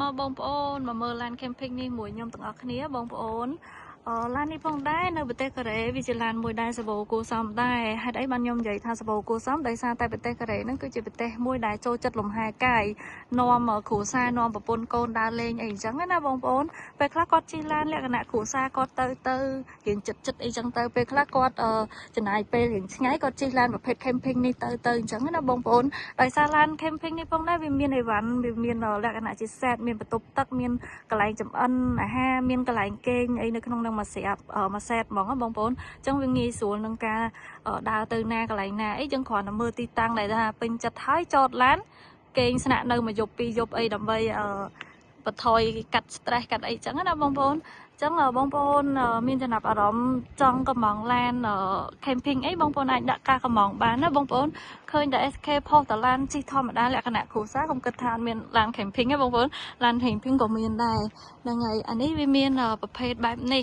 មកបងប្អូនមកមើលឡាន camping នេះមួយខ្ញុំទាំងអស់គ្នាបងប្អូនឡាននេះផងដែរនៅប្រទេសកូរ៉េវាជាឡានមួយដែរសបោគួរសមដែរហេតុអីបានខ្ញុំនិយាយថាសបោគួរសមដោយសារតែប្រទេសកូរ៉េហ្នឹងគឺជាប្រទេសមួយដែលចូលចិត្តលំហែកាយនាំគ្រួសារនាំប្រពន្ធកូនដើរលេងអីអញ្ចឹងណាបងប្អូនពេលខ្លះគាត់ជិះឡានលក្ខណៈគ្រួសារគាត់ទៅរៀងចិត្តអីចឹងទៅពេលខ្លះគាត់ចំណាយពេលរៀងឆ្ងាយគាត់ជិះឡានប្រភេទ camping នេះទៅអញ្ចឹងណាបងប្អូនដោយសារឡាន camping នេះផងដែរវាមានអីវ៉ាន់វាមានលក្ខណៈជា set មានបន្ទប់ទឹកមានកន្លែងចម្អិនអាហារមានកន្លែងគេងអីនៅក្នុងនឹងមួយset ហ្មងបងប្អូនអញ្ចឹងវាងាយស្រួលនឹងការដើរទៅណាកន្លែងណាអីយើងគ្រាន់តែមើលទីតាំងដែលថាពេញចិត្តហើយចតឡានគេងស្នាក់នៅមួយយប់ពីរយប់អីដើម្បីបន្ថយកាត់ stress កាត់អីចឹងណាបងប្អូនចឹងបងប្អូនមានចំណាប់អារម្មណ៍ចង់កំងឡាន camping អីបងប្អូនអាចដាក់ការកំងបានណាបងប្អូនឃើញតែ SK ផុសតឡានជិះធម្មតាលក្ខណៈគ្រួសារកុំគិតថាមានឡាន camping ទេបងប្អូនឡាន camping ក៏មានដែរហ្នឹងហើយអានេះវាមានប្រភេទបែបនេះ